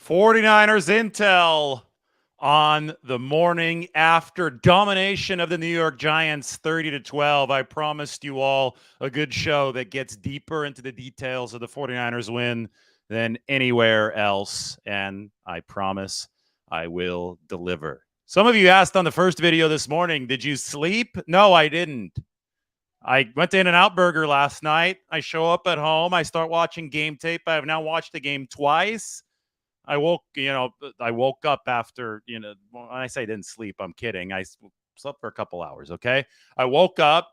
49ers intel on the morning after domination of the New York Giants 30-12. I promised you all a good show that gets deeper into the details of the 49ers win than anywhere else, and I promise I will deliver. Some of you asked on the first video this morning, did you sleep? No, I didn't. I went to In-N-Out Burger last night. I show up at home. I start watching game tape. I have now watched the game twice. I woke up after, when I say didn't sleep, I'm kidding. I slept for a couple hours, okay? I woke up.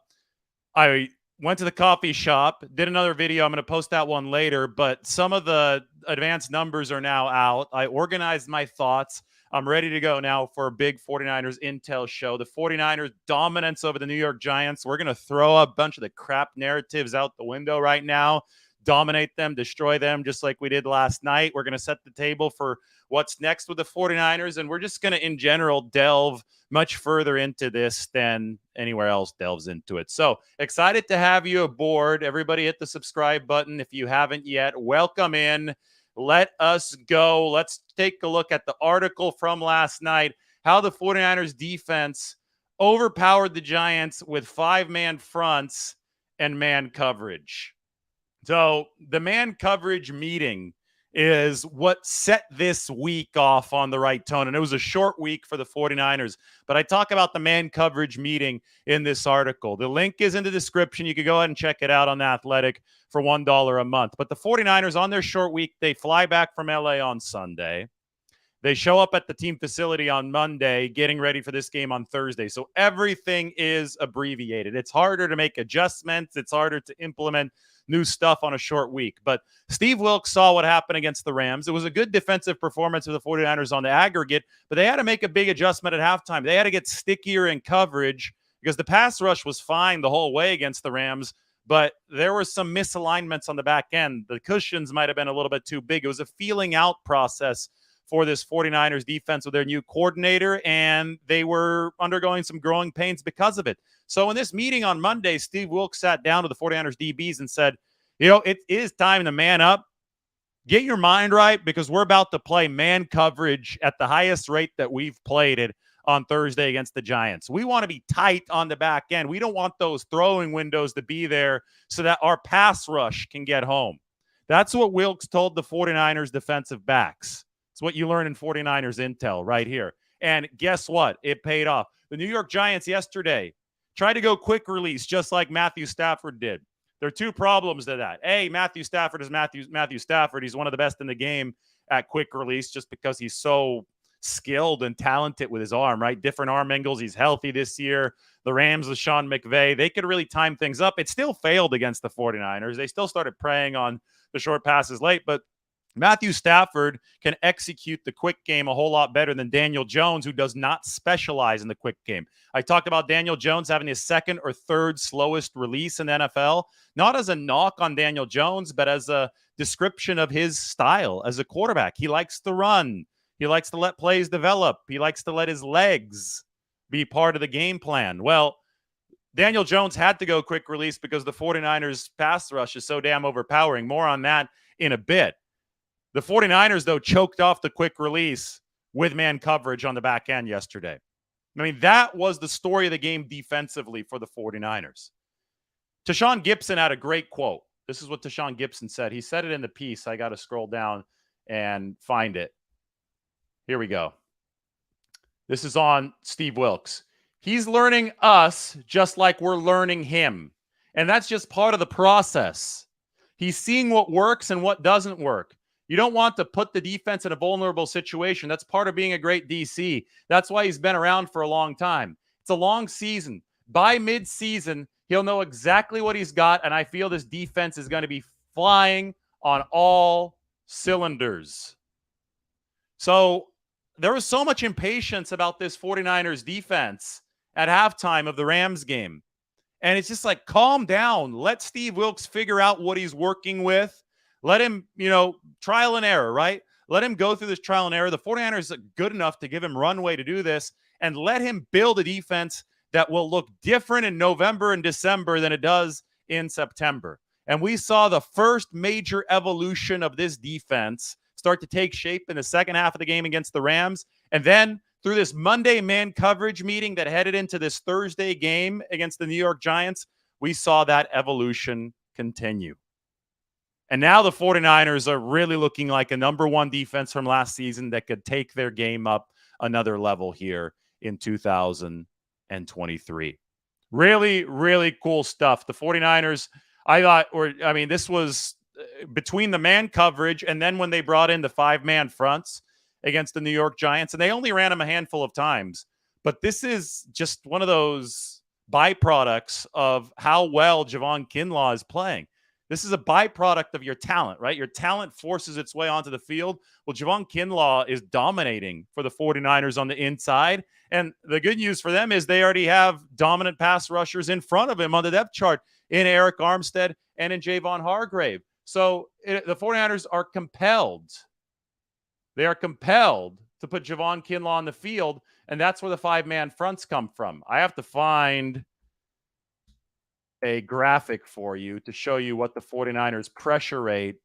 I went to the coffee shop, did another video. I'm going to post that one later, but some of the advanced numbers are now out. I organized my thoughts. I'm ready to go now for a big 49ers intel show. The 49ers dominance over the New York Giants. We're going to throw a bunch of the crap narratives out the window right now. Dominate them, destroy them, just like we did last night. We're going to set the table for what's next with the 49ers, and we're just going to, in general, delve much further into this than anywhere else delves into it. So excited to have you aboard. Everybody hit the subscribe button if you haven't yet. Welcome in. Let us go. Let's take a look at the article from last night, how the 49ers defense overpowered the Giants with 5-man fronts and man coverage. So the man coverage meeting is what set this week off on the right tone. And it was a short week for the 49ers. But I talk about the man coverage meeting in this article. The link is in the description. You can go ahead and check it out on The Athletic for $1 a month. But the 49ers on their short week, they fly back from LA on Sunday. They show up at the team facility on Monday, getting ready for this game on Thursday. So everything is abbreviated. It's harder to make adjustments. It's harder to implement new stuff on a short week. But Steve Wilks saw what happened against the Rams. It was a good defensive performance of the 49ers on the aggregate, but they had to make a big adjustment at halftime. They had to get stickier in coverage because the pass rush was fine the whole way against the Rams, but there were some misalignments on the back end. The cushions might have been a little bit too big. It was a feeling out process for this 49ers defense with their new coordinator, and they were undergoing some growing pains because of it. So in this meeting on Monday, Steve Wilks sat down with the 49ers DBs and said, it is time to man up. Get your mind right because we're about to play man coverage at the highest rate that we've played it on Thursday against the Giants. We want to be tight on the back end. We don't want those throwing windows to be there so that our pass rush can get home. That's what Wilks told the 49ers defensive backs. It's what you learn in 49ers intel right here. And guess what? It paid off. The New York Giants yesterday tried to go quick release just like Matthew Stafford did. There are two problems to that. A, Matthew Stafford is Matthew Stafford. He's one of the best in the game at quick release just because he's so skilled and talented with his arm, right? Different arm angles. He's healthy this year. The Rams with Sean McVay, they could really time things up. It still failed against the 49ers. They still started preying on the short passes late, but Matthew Stafford can execute the quick game a whole lot better than Daniel Jones, who does not specialize in the quick game. I talked about Daniel Jones having his second or third slowest release in the NFL, not as a knock on Daniel Jones, but as a description of his style as a quarterback. He likes to run. He likes to let plays develop. He likes to let his legs be part of the game plan. Well, Daniel Jones had to go quick release because the 49ers pass rush is so damn overpowering. More on that in a bit. The 49ers, though, choked off the quick release with man coverage on the back end yesterday. I mean, that was the story of the game defensively for the 49ers. Tashawn Gibson had a great quote. This is what Tashawn Gibson said. He said it in the piece. I got to scroll down and find it. Here we go. This is on Steve Wilks. He's learning us just like we're learning him. And that's just part of the process. He's seeing what works and what doesn't work. You don't want to put the defense in a vulnerable situation. That's part of being a great DC. That's why he's been around for a long time. It's a long season. By mid-season, he'll know exactly what he's got, and I feel this defense is going to be flying on all cylinders. So there was so much impatience about this 49ers defense at halftime of the Rams game. And it's just like, calm down. Let Steve Wilks figure out what he's working with. Let him, trial and error, right? Let him go through this trial and error. The 49ers are good enough to give him runway to do this and let him build a defense that will look different in November and December than it does in September. And we saw the first major evolution of this defense start to take shape in the second half of the game against the Rams. And then through this Monday man coverage meeting that headed into this Thursday game against the New York Giants, we saw that evolution continue. And now the 49ers are really looking like a number one defense from last season that could take their game up another level here in 2023. Really, really cool stuff. The 49ers, this was between the man coverage and then when they brought in the 5-man fronts against the New York Giants, and they only ran them a handful of times. But this is just one of those byproducts of how well Javon-Kinlaw is playing. This is a byproduct of your talent, right? Your talent forces its way onto the field. Well, Javon-Kinlaw is dominating for the 49ers on the inside. And the good news for them is they already have dominant pass rushers in front of him on the depth chart in Eric Armstead and in Javon-Hargrave. So the 49ers are compelled. They are compelled to put Javon-Kinlaw on the field, and that's where the 5-man fronts come from. I have to find a graphic for you to show you what the 49ers pressure rate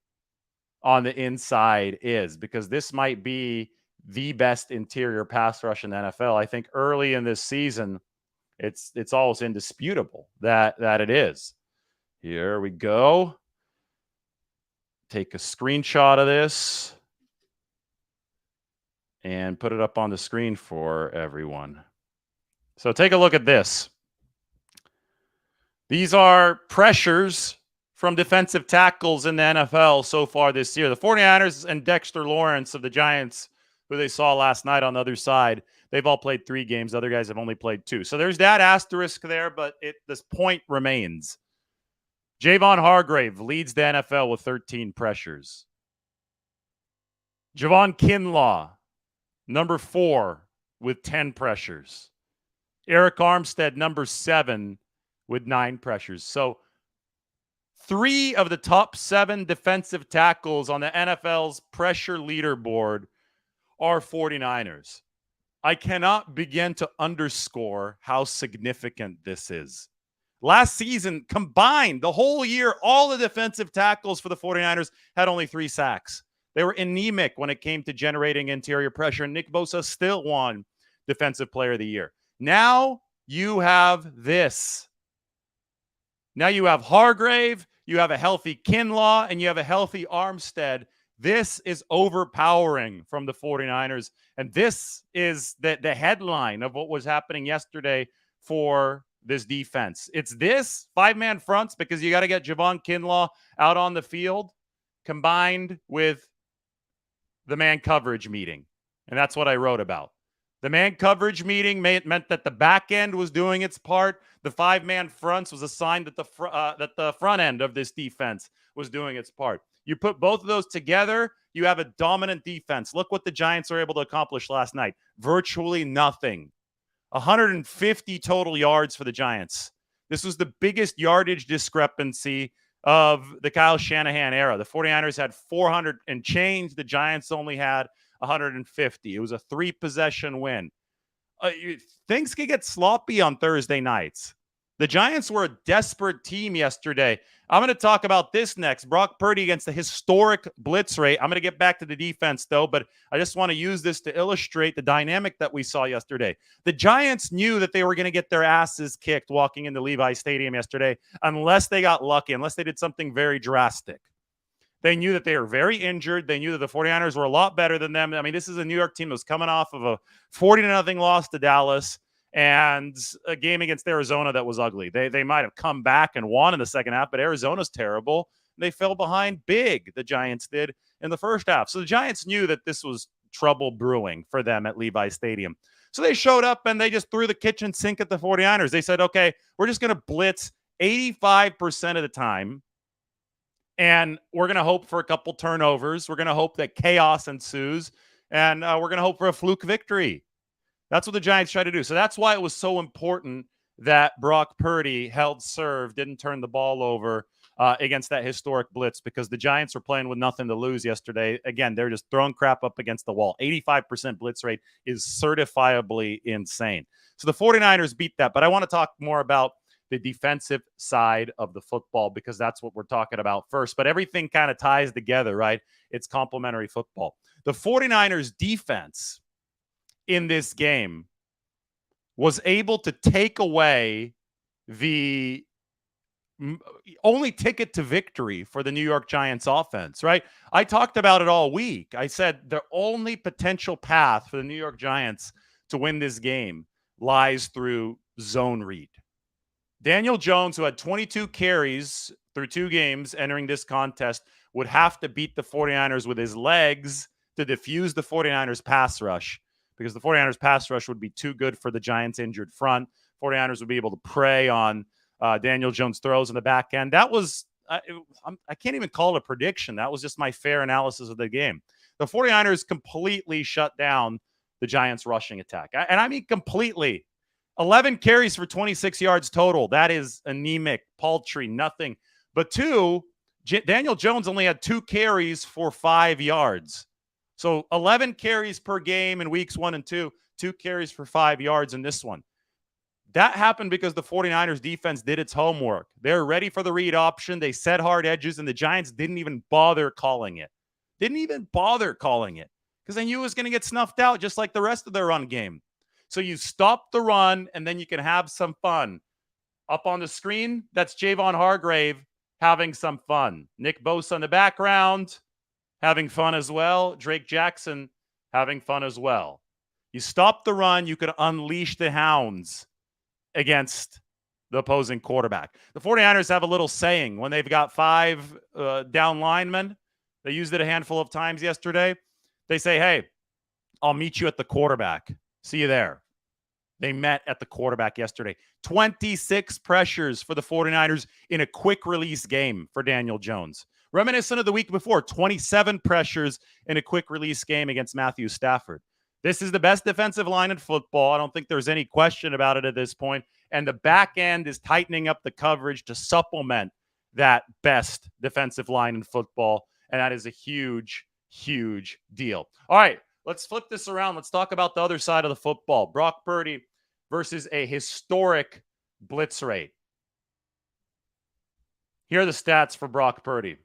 on the inside is, because this might be the best interior pass rush in the NFL. I think early in this season, it's almost indisputable that it is. Here we go. Take a screenshot of this and put it up on the screen for everyone. So take a look at this. These are pressures from defensive tackles in the NFL so far this year. The 49ers and Dexter Lawrence of the Giants, who they saw last night on the other side, they've all played 3 games. Other guys have only played 2. So there's that asterisk there, but this point remains. Javon-Hargrave leads the NFL with 13 pressures. Javon-Kinlaw, number 4, with 10 pressures. Eric Armstead, number 7, with 9 pressures. So 3 of the top 7 defensive tackles on the NFL's pressure leaderboard are 49ers. I cannot begin to underscore how significant this is. Last season, combined, the whole year, all the defensive tackles for the 49ers had only 3 sacks. They were anemic when it came to generating interior pressure, and Nick Bosa still won Defensive Player of the Year. Now you have this. Now you have Hargrave, you have a healthy Kinlaw, and you have a healthy Armstead. This is overpowering from the 49ers, and this is the headline of what was happening yesterday for this defense. It's this 5-man fronts, because you got to get Javon-Kinlaw out on the field, combined with the man coverage meeting, and that's what I wrote about. The man coverage meeting meant that the back end was doing its part. The 5-man fronts was a sign that the front end of this defense was doing its part. You put both of those together, you have a dominant defense. Look what the Giants were able to accomplish last night. Virtually nothing. 150 total yards for the Giants. This was the biggest yardage discrepancy of the Kyle Shanahan era. The 49ers had 400 and change. The Giants only had 150. It was a 3-possession win. Things could get sloppy on Thursday nights. The Giants were a desperate team yesterday. I'm going to talk about this next. Brock Purdy against the historic blitz rate. I'm going to get back to the defense, though, but I just want to use this to illustrate the dynamic that we saw yesterday. The Giants knew that they were going to get their asses kicked walking into Levi Stadium yesterday unless they got lucky, unless they did something very drastic. They knew that they were very injured. They knew that the 49ers were a lot better than them. I mean, this is a New York team that was coming off of a 40-0 loss to Dallas and a game against Arizona that was ugly. They might have come back and won in the second half, but Arizona's terrible. They fell behind big, the Giants did, in the first half. So the Giants knew that this was trouble brewing for them at Levi Stadium. So they showed up and they just threw the kitchen sink at the 49ers. They said, okay, we're just going to blitz 85% of the time. And we're going to hope for a couple turnovers. We're going to hope that chaos ensues. And we're going to hope for a fluke victory. That's what the Giants tried to do. So that's why it was so important that Brock Purdy held serve, didn't turn the ball over against that historic blitz, because the Giants were playing with nothing to lose yesterday. Again, they're just throwing crap up against the wall. 85% blitz rate is certifiably insane. So the 49ers beat that. But I want to talk more about the defensive side of the football, because that's what we're talking about first. But everything kind of ties together, right? It's complementary football. The 49ers defense in this game was able to take away the only ticket to victory for the New York Giants offense, right? I talked about it all week. I said the only potential path for the New York Giants to win this game lies through zone read. Daniel Jones, who had 22 carries through 2 games entering this contest, would have to beat the 49ers with his legs to defuse the 49ers pass rush, because the 49ers pass rush would be too good for the Giants' injured front. 49ers would be able to prey on Daniel Jones throws in the back end. That was, I can't even call it a prediction. That was just my fair analysis of the game. The 49ers completely shut down the Giants' rushing attack. And I mean completely. 11 carries for 26 yards total. That is anemic, paltry, nothing. But 2, Daniel Jones only had 2 carries for 5 yards. So 11 carries per game in weeks 1 and 2, 2 carries for 5 yards in this one. That happened because the 49ers defense did its homework. They're ready for the read option. They set hard edges, and the Giants didn't even bother calling it. Because they knew it was going to get snuffed out just like the rest of their run game. So you stop the run, and then you can have some fun. Up on the screen, that's Javon having some fun. Nick Bosa in the background, having fun as well. Drake Jackson having fun as well. You stop the run, you can unleash the hounds against the opposing quarterback. The 49ers have a little saying when they've got 5 down linemen. They used it a handful of times yesterday. They say, hey, I'll meet you at the quarterback. See you there. They met at the quarterback yesterday. 26 pressures for the 49ers in a quick release game for Daniel Jones. Reminiscent of the week before, 27 pressures in a quick release game against Matthew Stafford. This is the best defensive line in football. I don't think there's any question about it at this point. And the back end is tightening up the coverage to supplement that best defensive line in football. And that is a huge, huge deal. All right, let's flip this around. Let's talk about the other side of the football. Brock Purdy versus a historic blitz rate. Here are the stats for Brock Purdy.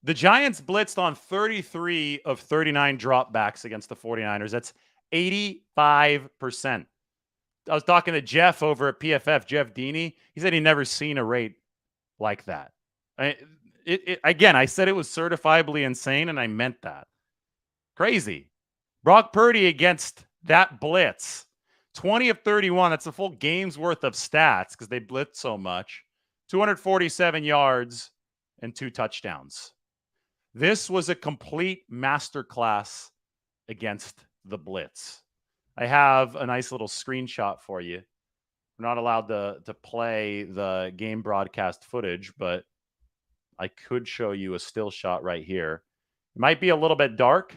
The Giants blitzed on 33 of 39 dropbacks against the 49ers. That's 85%. I was talking to Jeff over at PFF, Jeff Deeney. He said he never seen a rate like that. Again, I said it was certifiably insane, and I meant that. Crazy. Brock Purdy against that blitz. 20 of 31. That's a full game's worth of stats because they blitz so much. 247 yards and 2 touchdowns. This was a complete masterclass against the blitz. I have a nice little screenshot for you. We're not allowed to play the game broadcast footage, but I could show you a still shot right here. It might be a little bit dark.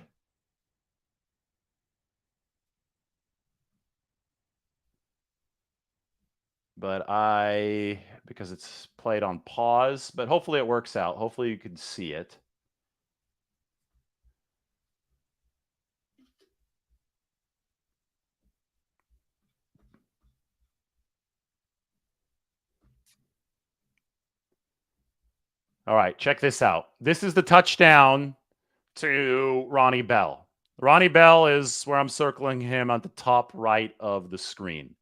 But because it's played on pause, but hopefully it works out. Hopefully you can see it. All right, check this out. This is the touchdown to Ronnie Bell. Ronnie Bell is where I'm circling him on the top right of the screen.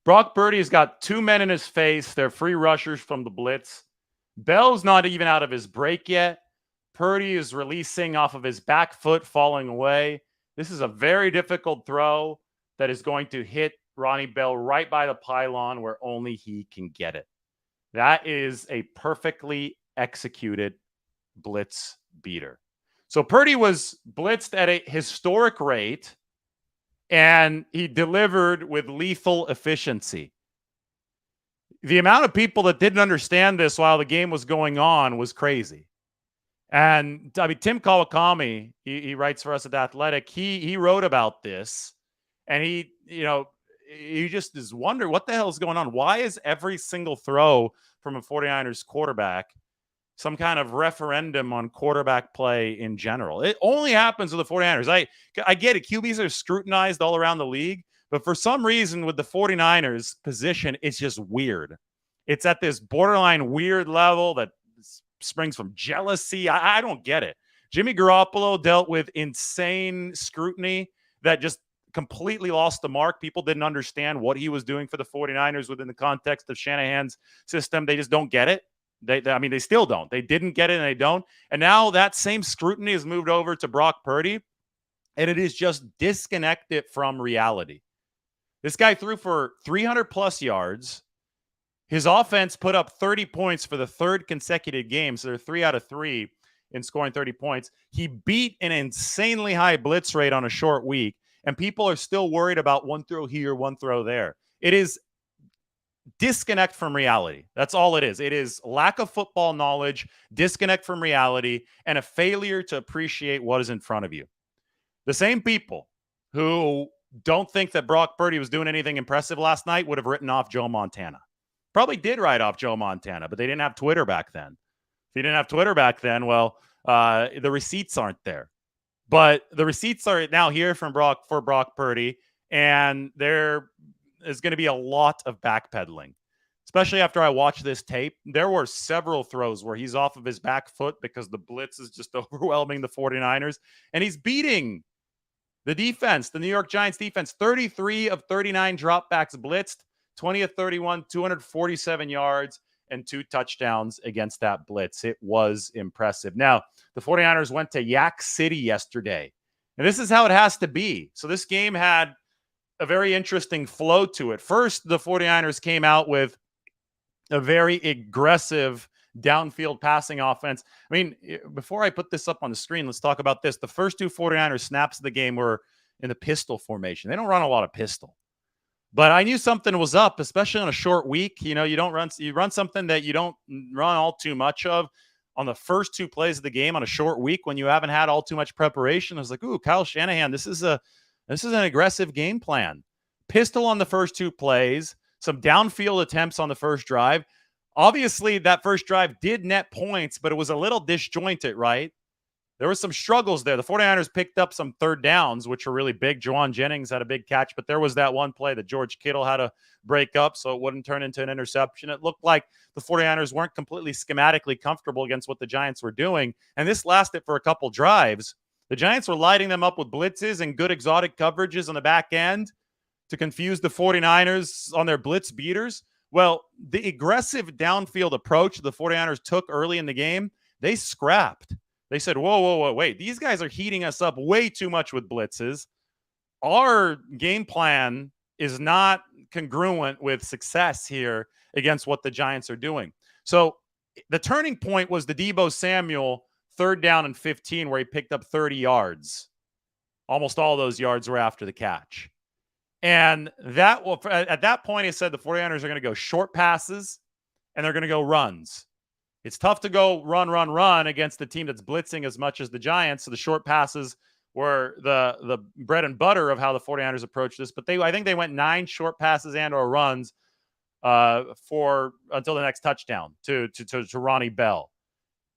Brock Purdy has got 2 men in his face. They're free rushers from the blitz. Bell's not even out of his break yet. Purdy is releasing off of his back foot, falling away. This is a very difficult throw that is going to hit Ronnie Bell right by the pylon where only he can get it. That is a perfectly executed blitz beater. So Purdy was blitzed at a historic rate, and he delivered with lethal efficiency. The amount of people that didn't understand this while the game was going on was crazy. And I mean, Tim Kawakami, he writes for us at The Athletic. He wrote about this, and he just is wondering what the hell is going on. Why is every single throw from a 49ers quarterback some kind of referendum on quarterback play in general? It only happens with the 49ers. I get it. QBs are scrutinized all around the league, But for some reason with the 49ers position, it's just weird. It's at this borderline weird level that springs from jealousy. I don't get it. Jimmy Garoppolo dealt with insane scrutiny that just completely lost the mark. People didn't understand what he was doing for the 49ers within the context of Shanahan's system. They just don't get it. They still don't. They didn't get it and they don't. And now that same scrutiny has moved over to Brock Purdy, and it is just disconnected from reality. This guy threw for 300 plus yards. His offense put up 30 points for the third consecutive game. So they're 3 out of 3 in scoring 30 points. He beat an insanely high blitz rate on a short week, and people are still worried about one throw here, one throw there. It is disconnect from reality. That's all it is. It is lack of football knowledge, disconnect from reality, and a failure to appreciate what is in front of you. The same people who don't think that Brock Purdy was doing anything impressive last night would have written off Joe Montana. Probably did write off Joe Montana, but they didn't have Twitter back then. If you didn't have Twitter back then, well, the receipts aren't there. But the receipts are now here for Brock Purdy, and there is going to be a lot of backpedaling, especially after I watched this tape. There were several throws where he's off of his back foot because the blitz is just overwhelming the 49ers, and he's beating the defense, the New York Giants defense. 33 of 39 dropbacks blitzed, 20 of 31, 247 yards, and 2 touchdowns against that blitz. It was impressive. Now, the 49ers went to Yak City yesterday, and this is how it has to be. So this game had a very interesting flow to it. First, the 49ers came out with a very aggressive downfield passing offense. I mean, before I put this up on the screen, let's talk about this. The first 2 49ers snaps of the game were in the pistol formation. They don't run a lot of pistol. But I knew something was up, especially on a short week. You run something that you don't run all too much of on the first 2 plays of the game on a short week when you haven't had all too much preparation. I was like, ooh, Kyle Shanahan, this is an aggressive game plan. Pistol on the first 2 plays, some downfield attempts on the first drive. Obviously, that first drive did net points, but it was a little disjointed, right? There were some struggles there. The 49ers picked up some third downs, which were really big. Jawan Jennings had a big catch, but there was that one play that George Kittle had to break up so it wouldn't turn into an interception. It looked like the 49ers weren't completely schematically comfortable against what the Giants were doing, and this lasted for a couple drives. The Giants were lighting them up with blitzes and good exotic coverages on the back end to confuse the 49ers on their blitz beaters. Well, the aggressive downfield approach the 49ers took early in the game, they scrapped. They said, whoa, wait. These guys are heating us up way too much with blitzes. Our game plan is not congruent with success here against what the Giants are doing. So the turning point was the Deebo Samuel 3rd down and 15 where he picked up 30 yards. Almost all those yards were after the catch. And at that point, he said the 49ers are going to go short passes and they're going to go runs. It's tough to go run against a team that's blitzing as much as the Giants. So the short passes were the bread and butter of how the 49ers approached this. But I think they went 9 short passes and or runs for until the next touchdown to Ronnie Bell.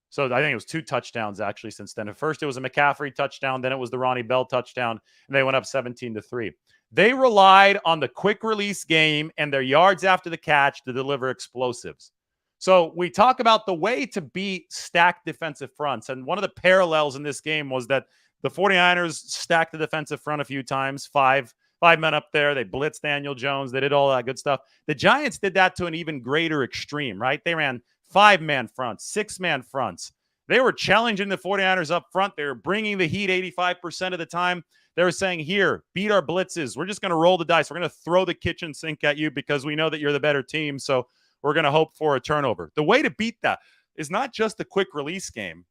So I think it was 2 touchdowns actually since then. At first it was a McCaffrey touchdown, then it was the Ronnie Bell touchdown, and they went up 17-3. They relied on the quick release game and their yards after the catch to deliver explosives. So we talk about the way to beat stacked defensive fronts. And one of the parallels in this game was that the 49ers stacked the defensive front a few times, five men up there. They blitzed Daniel Jones. They did all that good stuff. The Giants did that to an even greater extreme, right? They ran 5-man fronts, 6-man fronts. They were challenging the 49ers up front. They were bringing the heat 85% of the time. They were saying, here, beat our blitzes. We're just going to roll the dice. We're going to throw the kitchen sink at you because we know that you're the better team. So we're going to hope for a turnover. The way to beat that is not just the quick release game,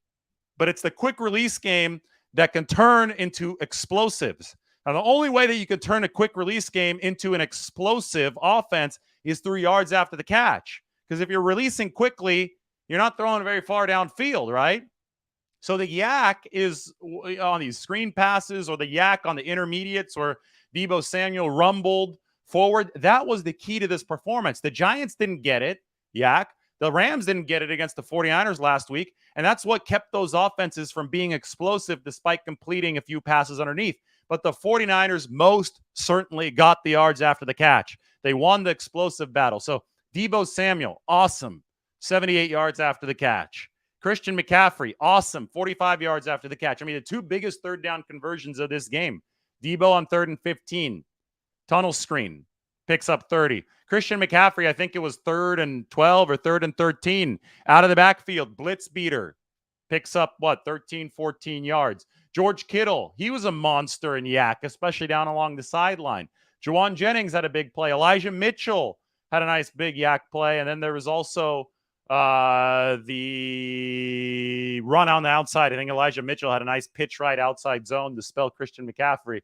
but it's the quick release game that can turn into explosives. Now, the only way that you can turn a quick release game into an explosive offense is 3 yards after the catch. Because if you're releasing quickly, you're not throwing very far downfield, right? So the yak is on these screen passes or the yak on the intermediates where Deebo Samuel rumbled forward. That was the key to this performance. The Giants didn't get it, yak. The Rams didn't get it against the 49ers last week, and that's what kept those offenses from being explosive despite completing a few passes underneath. but the 49ers most certainly got the yards after the catch. They won the explosive battle. So Deebo Samuel, awesome, 78 yards after the catch. Christian McCaffrey, awesome, 45 yards after the catch. I mean, the two biggest third down conversions of this game. Deebo on 3rd and 15, tunnel screen, picks up 30. Christian McCaffrey, I think it was 3rd and 12 or 3rd and 13, out of the backfield, blitz beater, picks up, 13, 14 yards. George Kittle, he was a monster in yak, especially down along the sideline. Jawan Jennings had a big play. Elijah Mitchell had a nice big yak play. And then there was also the run on the outside. I think Elijah Mitchell had a nice pitch right outside zone to spell Christian McCaffrey.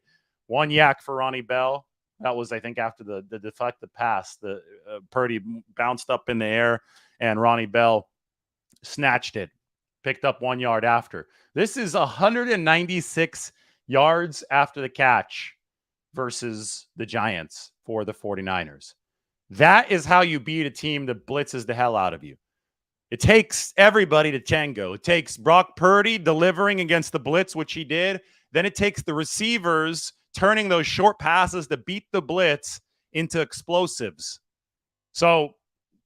One yak for Ronnie Bell. That was, I think, after the deflected pass. The Purdy bounced up in the air, and Ronnie Bell snatched it, picked up 1 yard after. This is 196 yards after the catch versus the Giants for the 49ers. That is how you beat a team that blitzes the hell out of you. It takes everybody to tango. It takes Brock Purdy delivering against the blitz, which he did. Then it takes the receivers turning those short passes to beat the blitz into explosives. So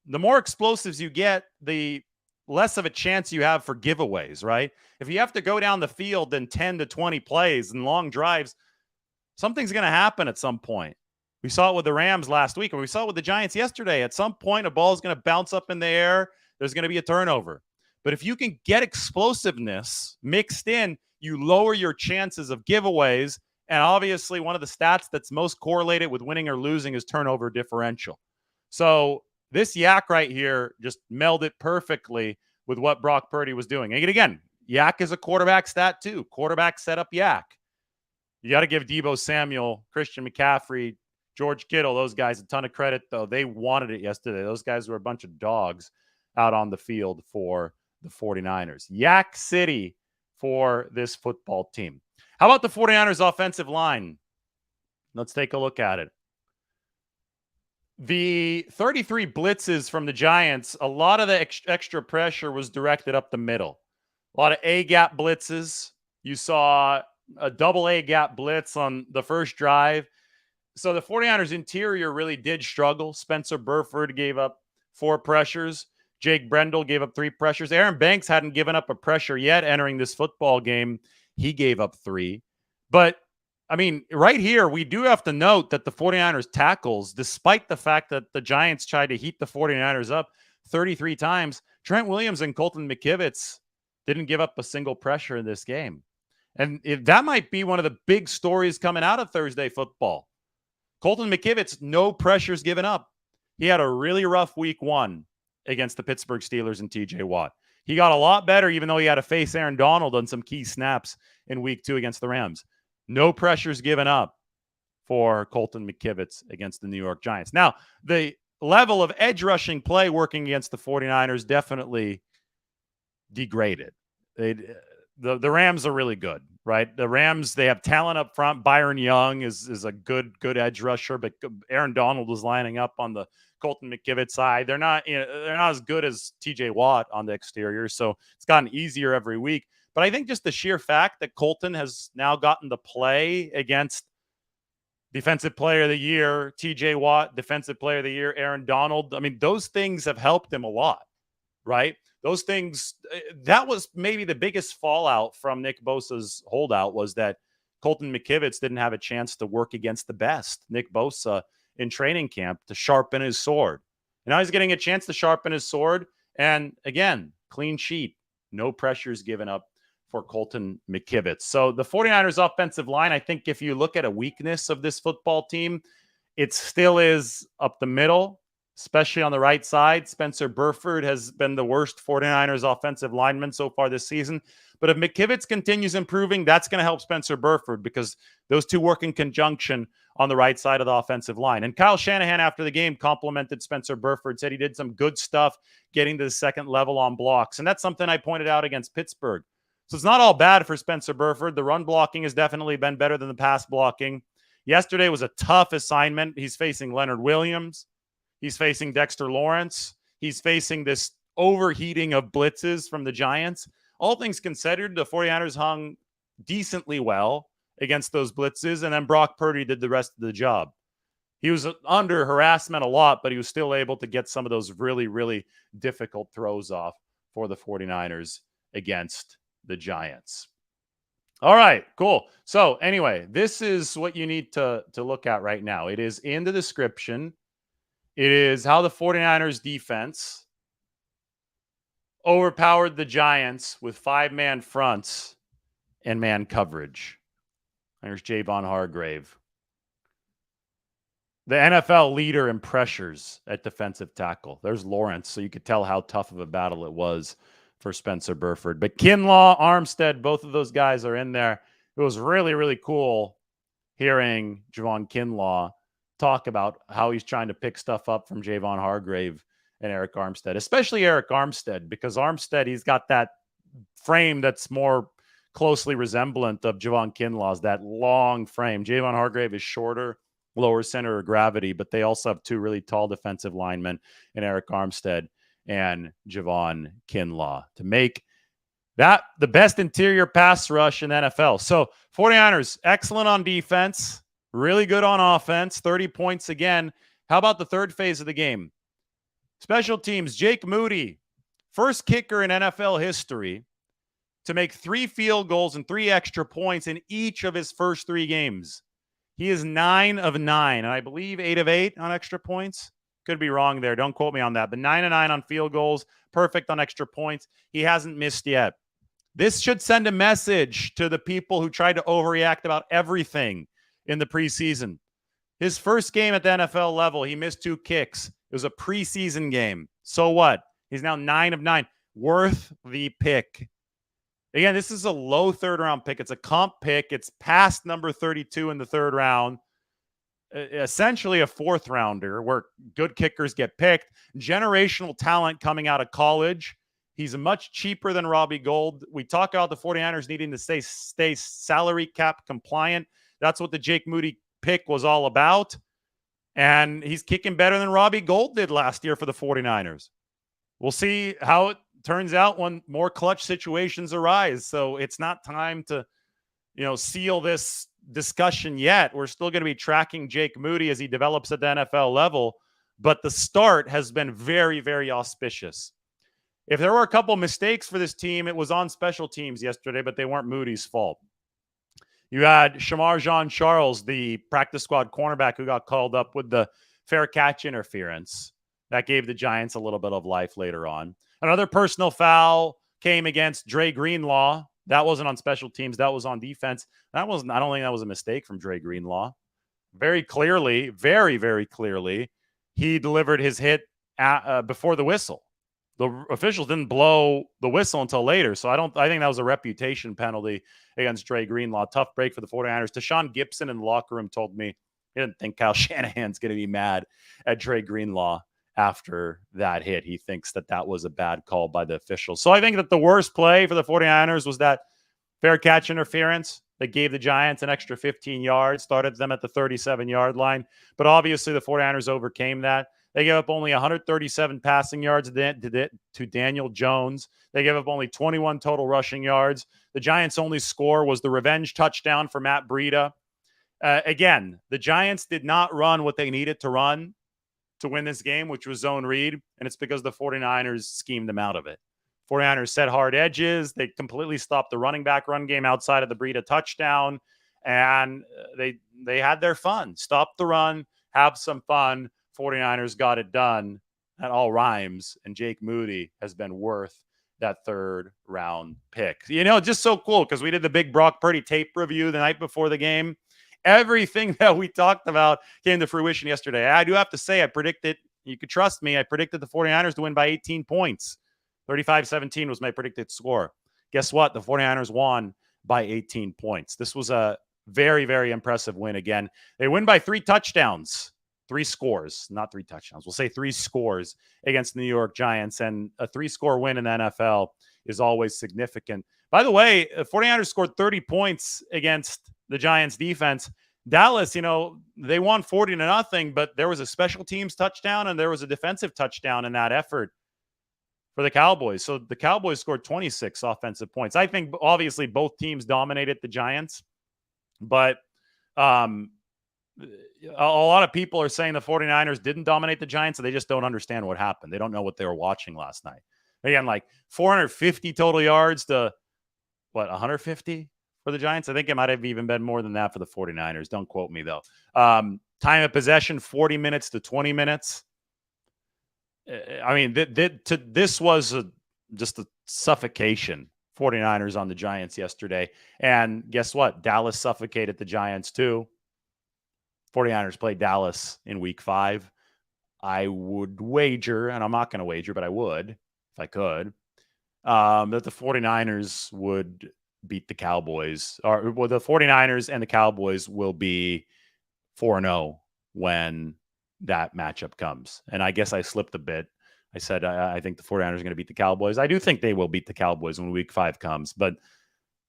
the more explosives you get, the less of a chance you have for giveaways, right? If you have to go down the field in 10 to 20 plays and long drives, something's going to happen at some point. We saw it with the Rams last week, and we saw it with the Giants yesterday. At some point, a ball is going to bounce up in the air. There's going to be a turnover. But if you can get explosiveness mixed in, you lower your chances of giveaways. And obviously, one of the stats that's most correlated with winning or losing is turnover differential. So this yak right here just melded perfectly with what Brock Purdy was doing. And again, yak is a quarterback stat too. Quarterback set up yak. You got to give Deebo Samuel, Christian McCaffrey, George Kittle, those guys a ton of credit, though. They wanted it yesterday. Those guys were a bunch of dogs out on the field for the 49ers. Yak City for this football team. How about the 49ers offensive line? Let's take a look at it. The 33 blitzes from the Giants, a lot of the extra pressure was directed up the middle. A lot of A-gap blitzes. You saw a double A-gap blitz on the first drive. So the 49ers interior really did struggle. Spencer Burford gave up 4 pressures. Jake Brendel gave up 3 pressures. Aaron Banks hadn't given up a pressure yet entering this football game. He gave up 3. But, I mean, right here, we do have to note that the 49ers tackles, despite the fact that the Giants tried to heat the 49ers up 33 times, Trent Williams and Colton McKivitz didn't give up a single pressure in this game. And that might be one of the big stories coming out of Thursday football. Colton McKivitz, no pressures given up. He had a really rough week 1 against the Pittsburgh Steelers and TJ Watt. He got a lot better, even though he had to face Aaron Donald on some key snaps in week 2 against the Rams. No pressures given up for Colton McKivitz against the New York Giants. Now, the level of edge rushing play working against the 49ers definitely degraded. The Rams are really good, right? The Rams, they have talent up front. Byron Young is a good edge rusher, but Aaron Donald was lining up on the Colton McKivitz side. They're not as good as TJ Watt on the exterior, so it's gotten easier every week. But I think just the sheer fact that Colton has now gotten to play against Defensive Player of the Year, TJ Watt, Defensive Player of the Year, Aaron Donald, I mean, those things have helped him a lot, right? Those things, that was maybe the biggest fallout from Nick Bosa's holdout, was that Colton McKivitz didn't have a chance to work against the best Nick Bosa in training camp to sharpen his sword. And now he's getting a chance to sharpen his sword. And again, clean sheet, no pressures given up for Colton McKivitz. So the 49ers offensive line, I think if you look at a weakness of this football team, it still is up the middle, especially on the right side. Spencer Burford has been the worst 49ers offensive lineman so far this season. But if McKivitz continues improving, that's going to help Spencer Burford, because those two work in conjunction on the right side of the offensive line. And Kyle Shanahan, after the game, complimented Spencer Burford, said he did some good stuff getting to the second level on blocks. And that's something I pointed out against Pittsburgh. So it's not all bad for Spencer Burford. The run blocking has definitely been better than the pass blocking. Yesterday was a tough assignment. He's facing Leonard Williams. He's facing Dexter Lawrence. He's facing this overheating of blitzes from the Giants. All things considered, the 49ers hung decently well against those blitzes, and then Brock Purdy did the rest of the job. He was under harassment a lot, but he was still able to get some of those really, really difficult throws off for the 49ers against the Giants. All right, cool. So anyway, this is what you need to look at right now. It is in the description. It is how the 49ers defense overpowered the Giants with 5-man fronts and man coverage. There's Javon-Hargrave, the NFL leader in pressures at defensive tackle. There's Lawrence, so you could tell how tough of a battle it was for Spencer Burford. But Kinlaw, Armstead, both of those guys are in there. It was really, really cool hearing Javon Kinlaw talk about how he's trying to pick stuff up from Javon-Hargrave and Eric Armstead, especially Eric Armstead, because Armstead, he's got that frame that's more closely resemblant of Javon Kinlaw's, that long frame. Javon-Hargrave is shorter, lower center of gravity, but they also have two really tall defensive linemen in Eric Armstead and Javon Kinlaw to make that the best interior pass rush in NFL. So 49ers, excellent on defense, really good on offense, 30 points again. How about the third phase of the game? Special teams, Jake Moody, first kicker in NFL history to make 3 field goals and 3 extra points in each of his first 3 games. He is 9 of 9, and I believe 8 of 8 on extra points. Could be wrong there. Don't quote me on that. But 9 of 9 on field goals, perfect on extra points. He hasn't missed yet. This should send a message to the people who tried to overreact about everything in the preseason. His first game at the NFL level, he missed 2 kicks. It was a preseason game. So what? He's now 9 of 9. Worth the pick. Again, this is a low third-round pick. It's a comp pick. It's past number 32 in the third round. Essentially a fourth-rounder where good kickers get picked. Generational talent coming out of college. He's much cheaper than Robbie Gould. We talk about the 49ers needing to stay salary cap compliant. That's what the Jake Moody pick was all about. And he's kicking better than Robbie Gould did last year for the 49ers. We'll see how it turns out when more clutch situations arise. So it's not time to, seal this discussion yet. We're still going to be tracking Jake Moody as he develops at the NFL level. But the start has been very, very auspicious. If there were a couple mistakes for this team, it was on special teams yesterday, but they weren't Moody's fault. You had Shamar Jean-Charles, the practice squad cornerback who got called up with the fair catch interference. That gave the Giants a little bit of life later on. Another personal foul came against Dre Greenlaw. That wasn't on special teams. That was on defense. I don't think that was a mistake from Dre Greenlaw. Very clearly, very, very clearly, he delivered his hit before the whistle. The officials didn't blow the whistle until later. So I think that was a reputation penalty against Dre Greenlaw. Tough break for the 49ers. Tashawn Gibson in the locker room told me he didn't think Kyle Shanahan's going to be mad at Dre Greenlaw after that hit. He thinks that was a bad call by the officials. So I think that the worst play for the 49ers was that fair catch interference that gave the Giants an extra 15 yards, started them at the 37-yard line. But obviously the 49ers overcame that. They gave up only 137 passing yards to Daniel Jones. They gave up only 21 total rushing yards. The Giants' only score was the revenge touchdown for Matt Breida. Again, the Giants did not run what they needed to run to win this game, which was zone read, and it's because the 49ers schemed them out of it. 49ers set hard edges. They completely stopped the running back run game outside of the Breida touchdown, and they had their fun. Stop the run, have some fun. 49ers got it done. That all rhymes, and Jake Moody has been worth that third-round pick. Just so cool because we did the big Brock Purdy tape review the night before the game. Everything that we talked about came to fruition yesterday. I do have to say, I predicted, you could trust me, I predicted the 49ers to win by 18 points. 35-17 was my predicted score. Guess what? The 49ers won by 18 points. This was a very, very impressive win again. They win by 3 touchdowns. 3 scores, not 3 touchdowns. We'll say 3 scores against the New York Giants, and a 3-score win in the NFL is always significant. By the way, the 49ers scored 30 points against the Giants defense. Dallas, they won 40-0, but there was a special teams touchdown and there was a defensive touchdown in that effort for the Cowboys. So the Cowboys scored 26 offensive points. I think obviously both teams dominated the Giants. But um, a lot of people are saying the 49ers didn't dominate the Giants, so they just don't understand what happened. They don't know what they were watching last night. Again, like 450 total yards to what, 150 for the Giants? I think it might have even been more than that for the 49ers. Don't quote me, though. Time of possession, 40 minutes to 20 minutes. I mean, this was just a suffocation. 49ers on the Giants yesterday. And guess what? Dallas suffocated the Giants too. 49ers played Dallas in week 5. I would wager, and I'm not going to wager, but I would if I could, that the 49ers would beat the Cowboys. Or well, the 49ers and the Cowboys will be 4-0 when that matchup comes. And I guess I slipped a bit. I said I think the 49ers are going to beat the Cowboys. I do think they will beat the Cowboys when week 5 comes, but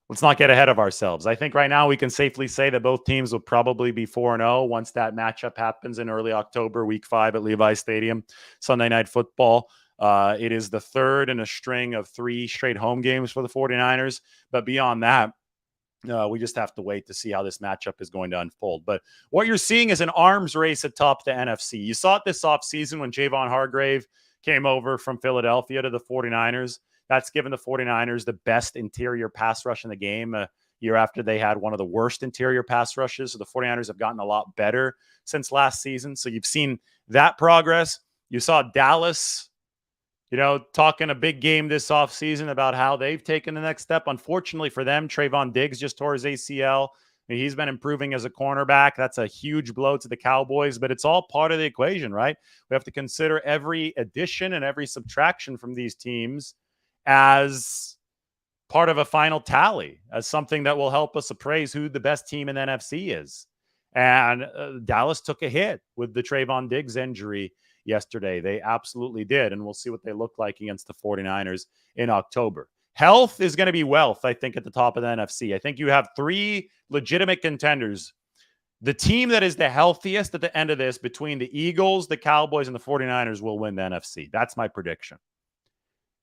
let's not get ahead of ourselves. I think right now we can safely say that both teams will probably be 4-0 once that matchup happens in early October, week 5 at Levi's Stadium, Sunday Night Football. It is the third in a string of 3 straight home games for the 49ers. But beyond that, we just have to wait to see how this matchup is going to unfold. But what you're seeing is an arms race atop the NFC. You saw it this offseason when Javon-Hargrave came over from Philadelphia to the 49ers. That's given the 49ers the best interior pass rush in the game a year after they had one of the worst interior pass rushes. So the 49ers have gotten a lot better since last season. So you've seen that progress. You saw Dallas, talking a big game this offseason about how they've taken the next step. Unfortunately for them, Trayvon Diggs just tore his ACL. He's been improving as a cornerback. That's a huge blow to the Cowboys, but it's all part of the equation, right? We have to consider every addition and every subtraction from these teams as part of a final tally, as something that will help us appraise who the best team in the NFC is. And Dallas took a hit with the Trayvon Diggs injury yesterday. They absolutely did. And we'll see what they look like against the 49ers in October. Health is going to be wealth, I think, at the top of the NFC. I think you have 3 legitimate contenders. The team that is the healthiest at the end of this between the Eagles, the Cowboys, and the 49ers will win the NFC. That's my prediction.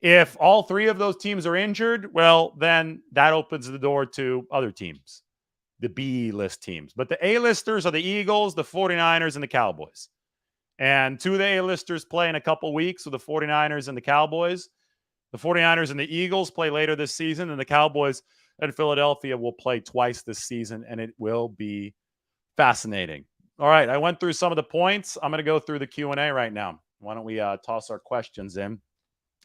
If all 3 of those teams are injured, well, then that opens the door to other teams, the B-list teams. But the A-listers are the Eagles, the 49ers, and the Cowboys. And 2 of the A-listers play in a couple weeks with the 49ers and the Cowboys. The 49ers and the Eagles play later this season, and the Cowboys and Philadelphia will play twice this season, and it will be fascinating. All right, I went through some of the points. I'm going to go through the Q&A right now. Why don't we toss our questions in?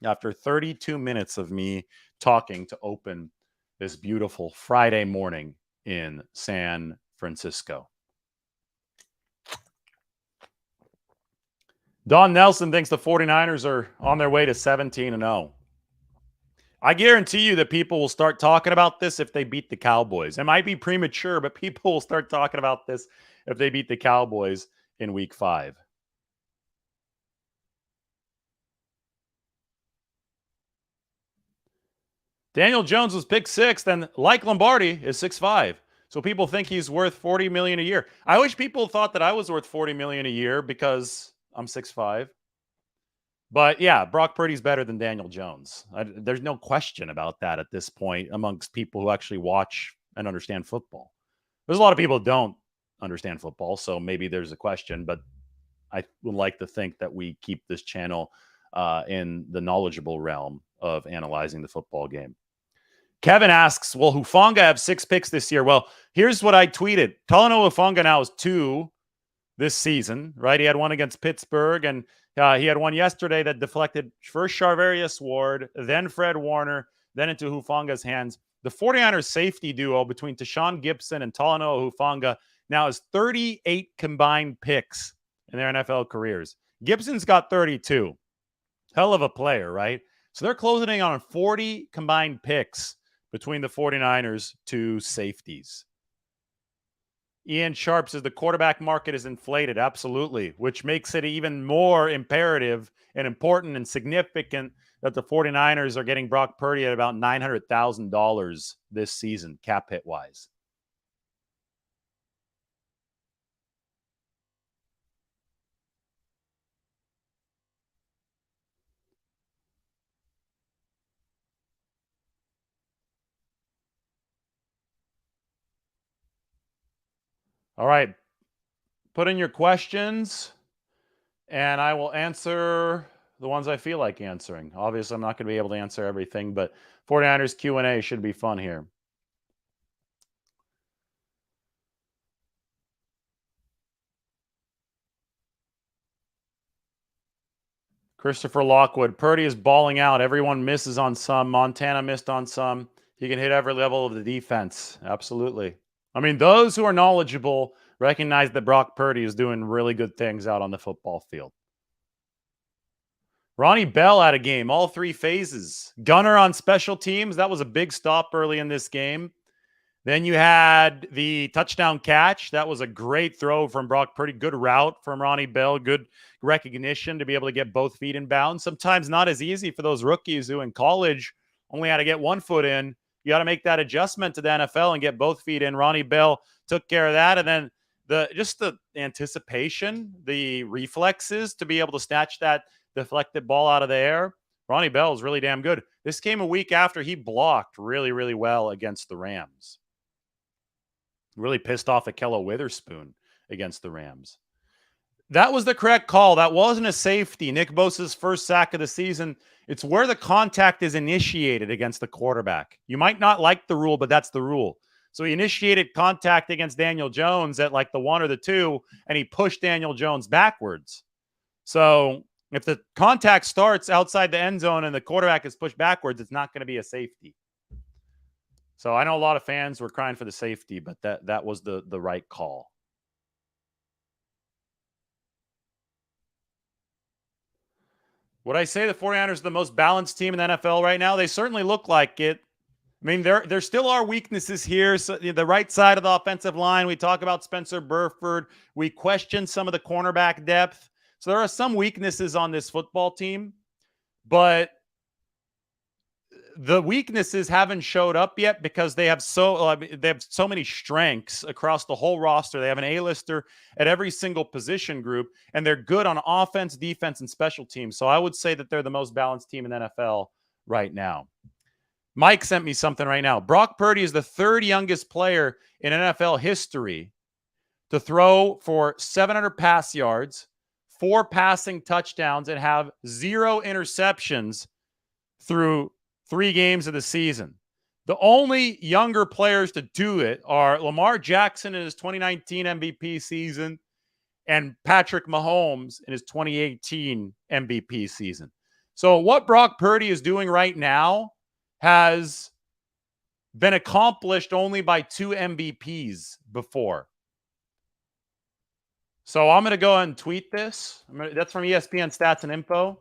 After 32 minutes of me talking to open this beautiful Friday morning in San Francisco. Don Nelson thinks the 49ers are on their way to 17-0. I guarantee you that people will start talking about this if they beat the Cowboys. It might be premature, but people will start talking about this if they beat the Cowboys in week 5. Daniel Jones was pick 6, and like Lombardi is 6'5". So people think he's worth $40 million a year. I wish people thought that I was worth $40 million a year because I'm 6'5". But yeah, Brock Purdy's better than Daniel Jones. There's no question about that at this point amongst people who actually watch and understand football. There's a lot of people who don't understand football, so maybe there's a question, but I would like to think that we keep this channel in the knowledgeable realm of analyzing the football game. Kevin asks, will Hufanga have 6 picks this year? Well, here's what I tweeted. Talanoa Hufanga now is 2 this season, right? He had 1 against Pittsburgh, and he had 1 yesterday that deflected first Charvarius Ward, then Fred Warner, then into Hufanga's hands. The 49ers safety duo between Tashawn Gibson and Talanoa Hufanga now has 38 combined picks in their NFL careers. Gibson's got 32. Hell of a player, right? So they're closing in on 40 combined picks between the 49ers 2 safeties. Ian Sharp says the quarterback market is inflated. Absolutely, which makes it even more imperative and important and significant that the 49ers are getting Brock Purdy at about $900,000 this season, cap hit wise. All right. Put in your questions, and I will answer the ones I feel like answering. Obviously, I'm not going to be able to answer everything, but 49ers Q&A should be fun here. Christopher Lockwood. Purdy is balling out. Everyone misses on some. Montana missed on some. He can hit every level of the defense. Absolutely. I mean, those who are knowledgeable recognize that Brock Purdy is doing really good things out on the football field. Ronnie Bell had a game, all three phases. Gunner on special teams. That was a big stop early in this game. Then you had the touchdown catch. That was a great throw from Brock Purdy. Good route from Ronnie Bell. Good recognition to be able to get both feet in bounds. Sometimes not as easy for those rookies who in college only had to get one foot in. You got to make that adjustment to the NFL and get both feet in. Ronnie Bell took care of that. And then the anticipation, the reflexes to be able to snatch that deflected ball out of the air. Ronnie Bell is really damn good. This came a week after he blocked really, really well against the Rams. Really pissed off Akello Witherspoon against the Rams. That was the correct call. That wasn't a safety. Nick Bosa's first sack of the season. It's where the contact is initiated against the quarterback. You might not like the rule, but that's the rule. So he initiated contact against Daniel Jones at like the 1 or the 2, and he pushed Daniel Jones backwards. So if the contact starts outside the end zone and the quarterback is pushed backwards, it's not going to be a safety. So I know a lot of fans were crying for the safety, but that was the right call. Would I say the 49ers are the most balanced team in the NFL right now? They certainly look like it. I mean, there still are weaknesses here. So the right side of the offensive line, we talk about Spencer Burford. We question some of the cornerback depth. So there are some weaknesses on this football team, but the weaknesses haven't showed up yet because they have so many strengths across the whole roster. They have an A-lister at every single position group, and they're good on offense, defense, and special teams. So I would say that they're the most balanced team in the NFL right now. Mike sent me something right now. Brock Purdy is the third youngest player in NFL history to throw for 700 pass yards, 4 passing touchdowns, and have 0 interceptions through 3 games of the season. The only younger players to do it are Lamar Jackson in his 2019 MVP season and Patrick Mahomes in his 2018 MVP season. So what Brock Purdy is doing right now has been accomplished only by 2 MVPs before. So I'm going to go ahead and tweet this. That's from ESPN Stats and Info.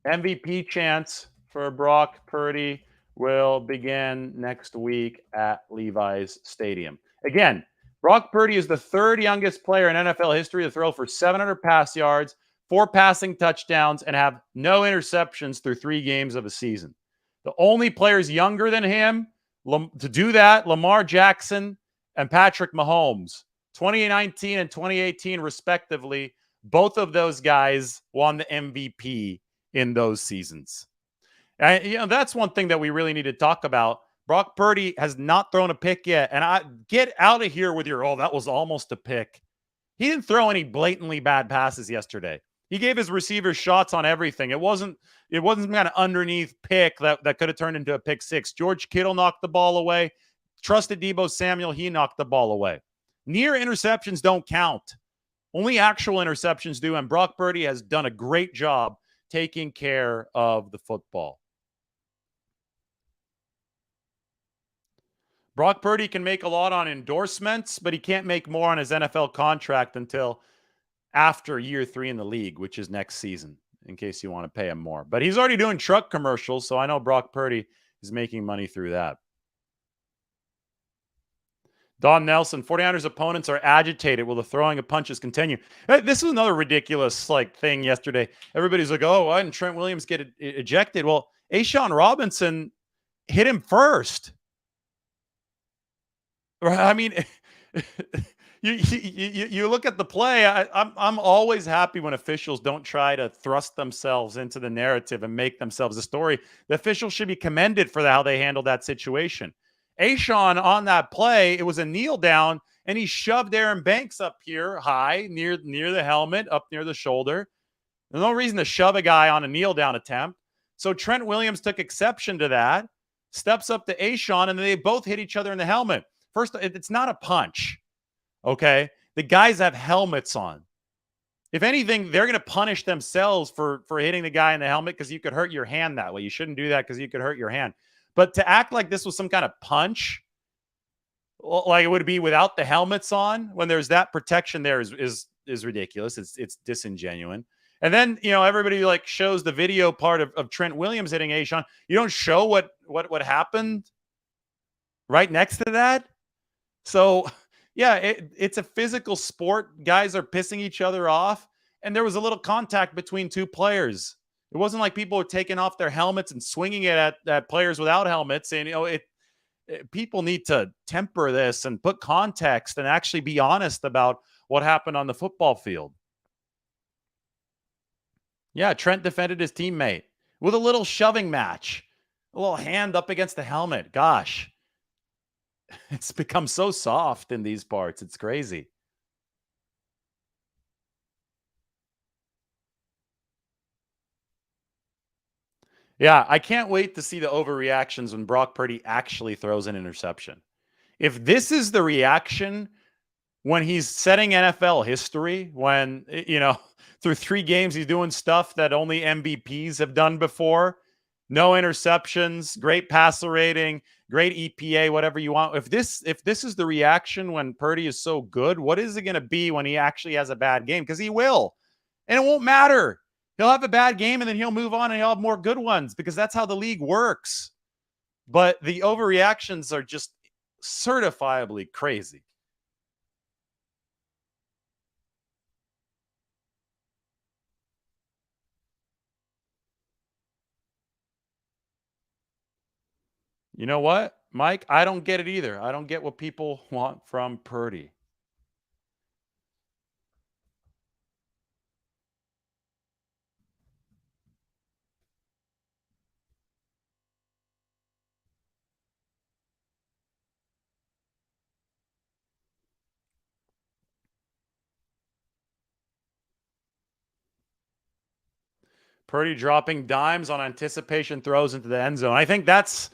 MVP chance for Brock Purdy will begin next week at Levi's Stadium. Again, Brock Purdy is the third youngest player in NFL history to throw for 700 pass yards, 4 passing touchdowns, and have no interceptions through 3 games of a season. The only players younger than him to do that, Lamar Jackson and Patrick Mahomes. 2019 and 2018, respectively, both of those guys won the MVP in those seasons. And that's one thing that we really need to talk about. Brock Purdy has not thrown a pick yet. And I get out of here with your, oh, that was almost a pick. He didn't throw any blatantly bad passes yesterday. He gave his receivers shots on everything. It wasn't some kind of underneath pick that could have turned into a pick 6. George Kittle knocked the ball away. Trusted Deebo Samuel, he knocked the ball away. Near interceptions don't count. Only actual interceptions do. And Brock Purdy has done a great job taking care of the football. Brock Purdy can make a lot on endorsements, but he can't make more on his NFL contract until after year 3 in the league, which is next season, in case you want to pay him more. But he's already doing truck commercials, so I know Brock Purdy is making money through that. Don Nelson, 49ers opponents are agitated. Will the throwing of punches continue? This was another ridiculous thing yesterday. Everybody's like, oh, why didn't Trent Williams get ejected? Well, A'Shawn Robinson hit him first. I mean, you look at the play. I'm always happy when officials don't try to thrust themselves into the narrative and make themselves a story. The officials should be commended for how they handled that situation. Ashawn on that play, it was a kneel down, and he shoved Aaron Banks up here high near the helmet, up near the shoulder. There's no reason to shove a guy on a kneel down attempt. So Trent Williams took exception to that, steps up to Ashawn, and they both hit each other in the helmet. First, it's not a punch, okay? The guys have helmets on. If anything, they're going to punish themselves for hitting the guy in the helmet because you could hurt your hand that way. You shouldn't do that because you could hurt your hand. But to act like this was some kind of punch, like it would be without the helmets on, when there's that protection there, is ridiculous. It's disingenuous. And then, everybody like shows the video part of Trent Williams hitting Ashawn. You don't show what happened right next to that. So yeah, it's a physical sport. Guys are pissing each other off, and there was a little contact between two players. It wasn't like people were taking off their helmets and swinging it at players without helmets. And people need to temper this and put context and actually be honest about what happened on the football field. Yeah, Trent defended his teammate with a little shoving match, a little hand up against the helmet. Gosh, it's become so soft in these parts. It's crazy. Yeah, I can't wait to see the overreactions when Brock Purdy actually throws an interception. If this is the reaction when he's setting NFL history, when, through 3 games, he's doing stuff that only MVPs have done before. No interceptions, great passer rating, great EPA, whatever you want. If this is the reaction when Purdy is so good, what is it going to be when he actually has a bad game? Because he will. And it won't matter. He'll have a bad game and then he'll move on and he'll have more good ones because that's how the league works. But the overreactions are just certifiably crazy. You know what, Mike? I don't get it either. I don't get what people want from Purdy. Purdy dropping dimes on anticipation throws into the end zone. I think that's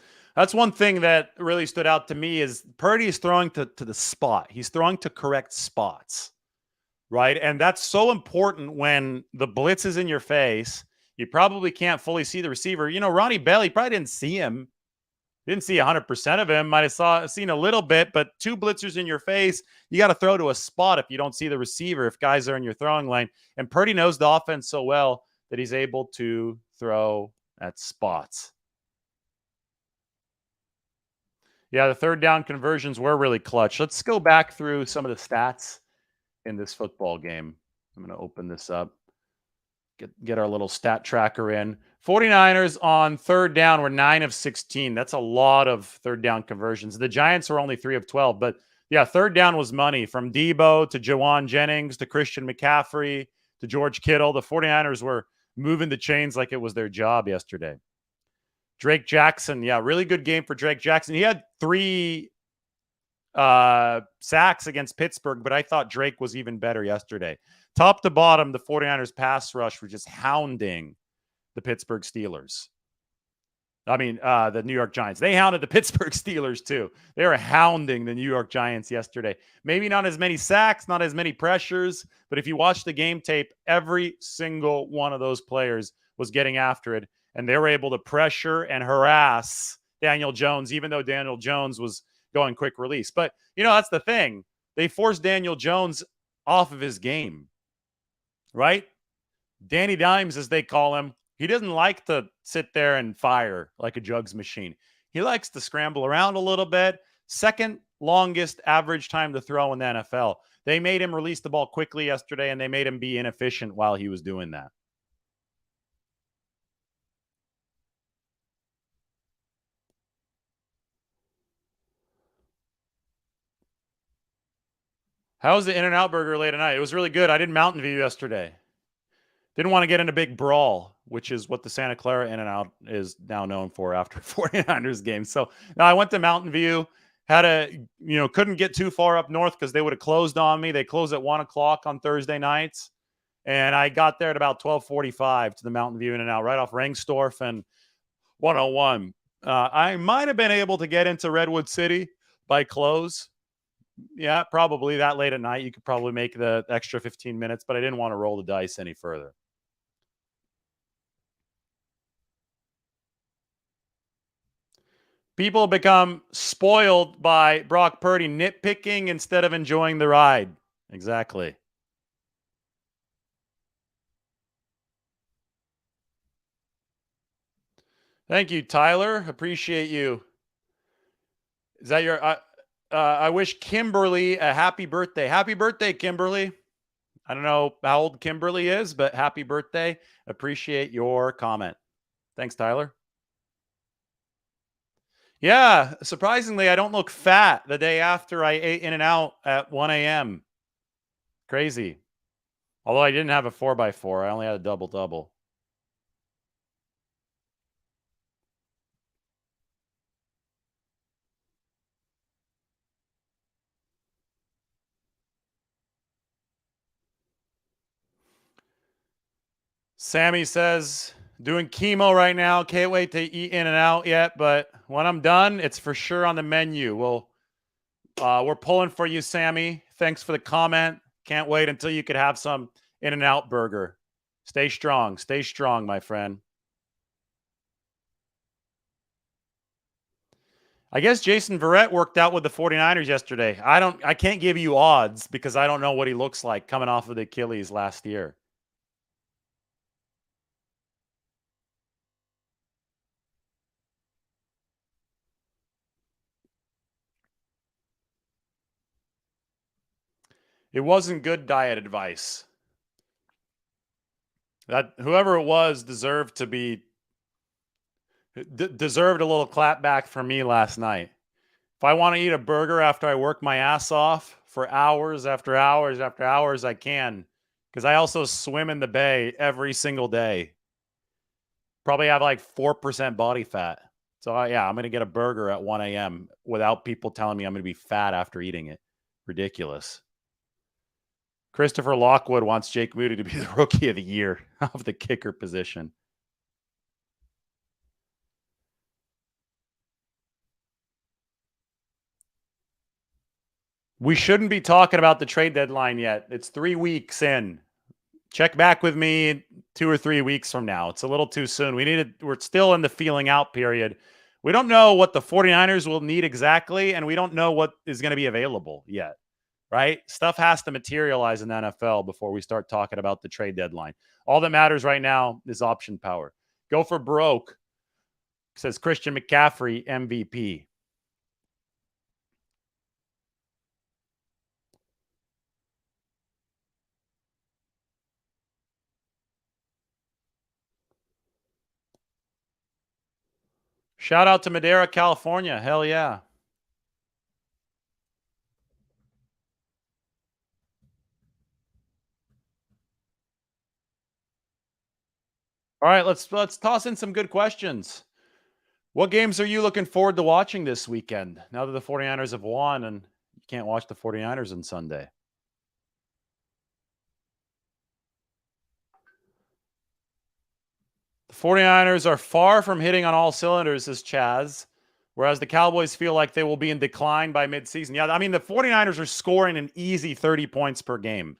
one thing that really stood out to me is Purdy is throwing to the spot. He's throwing to correct spots, right? And that's so important when the blitz is in your face. You probably can't fully see the receiver. Ronnie Bell, he probably didn't see him. Didn't see 100% of him. Might have seen a little bit, but 2 blitzers in your face, you got to throw to a spot if you don't see the receiver, if guys are in your throwing lane. And Purdy knows the offense so well that he's able to throw at spots. Yeah, the third down conversions were really clutch. Let's go back through some of the stats in this football game. I'm going to open this up. Get our little stat tracker in. 49ers on third down were 9 of 16. That's a lot of third down conversions. The Giants were only 3 of 12. But yeah, third down was money from Debo to Jawan Jennings to Christian McCaffrey to George Kittle. The 49ers were moving the chains like it was their job yesterday. Drake Jackson, yeah, really good game for Drake Jackson. He had 3 sacks against Pittsburgh, but I thought Drake was even better yesterday. Top to bottom, the 49ers pass rush were just hounding the Pittsburgh Steelers. I mean, the New York Giants. They hounded the Pittsburgh Steelers too. They were hounding the New York Giants yesterday. Maybe not as many sacks, not as many pressures, but if you watch the game tape, every single one of those players was getting after it, and they were able to pressure and harass Daniel Jones, even though Daniel Jones was going quick release. But, that's the thing. They forced Daniel Jones off of his game, right? Danny Dimes, as they call him, he doesn't like to sit there and fire like a jugs machine. He likes to scramble around a little bit. Second longest average time to throw in the NFL. They made him release the ball quickly yesterday, and they made him be inefficient while he was doing that. How was the In-N-Out Burger late at night? It was really good. I did Mountain View yesterday. Didn't want to get in a big brawl. which is what the Santa Clara In-N-Out is now known for after 49ers games. So now I went to Mountain View, couldn't get too far up north because they would have closed on me. They close at 1 o'clock on Thursday nights. And I got there at about 12:45 to the Mountain View In-N-Out right off Rengstorff and 101. I might have been able to get into Redwood City by close. Yeah, probably that late at night. You could probably make the extra 15 minutes, but I didn't want to roll the dice any further. People become spoiled by Brock Purdy nitpicking instead of enjoying the ride. Exactly. Thank you, Tyler. Appreciate you. Is that your... I wish Kimberly a happy birthday. Happy birthday, Kimberly. I don't know how old Kimberly is, but happy birthday. Appreciate your comment. Thanks, Tyler. Yeah, surprisingly, I don't look fat the day after I ate In-N-Out at 1 a.m. Crazy. Although I didn't have a 4x4. I only had a double-double. Sammy says, doing chemo right now. Can't wait to eat In-N-Out yet, but when I'm done, it's for sure on the menu. We're pulling for you, Sammy. Thanks for the comment. Can't wait until you could have some In-N-Out burger. Stay strong. Stay strong, my friend. I guess Jason Verrett worked out with the 49ers yesterday. I can't give you odds because I don't know what he looks like coming off of the Achilles last year. It wasn't good diet advice. That whoever it was deserved a little clap back from me last night. If I want to eat a burger after I work my ass off for hours after hours after hours, I can. Because I also swim in the bay every single day. Probably have like 4% body fat. So yeah, I'm going to get a burger at 1 a.m. without people telling me I'm going to be fat after eating it. Ridiculous. Christopher Lockwood wants Jake Moody to be the rookie of the year of the kicker position. We shouldn't be talking about the trade deadline yet. It's 3 weeks in. Check back with me 2 or 3 weeks from now. It's a little too soon. We're still in the feeling out period. We don't know what the 49ers will need exactly, and we don't know what is going to be available yet, right? Stuff has to materialize in the NFL before we start talking about the trade deadline. All that matters right now is option power. Go for broke, says Christian McCaffrey, MVP. Shout out to Madera, California. Hell yeah. All right, let's toss in some good questions. What games are you looking forward to watching this weekend now that the 49ers have won and you can't watch the 49ers on Sunday? The 49ers are far from hitting on all cylinders, says Chaz, whereas the Cowboys feel like they will be in decline by midseason. Yeah, I mean, the 49ers are scoring an easy 30 points per game.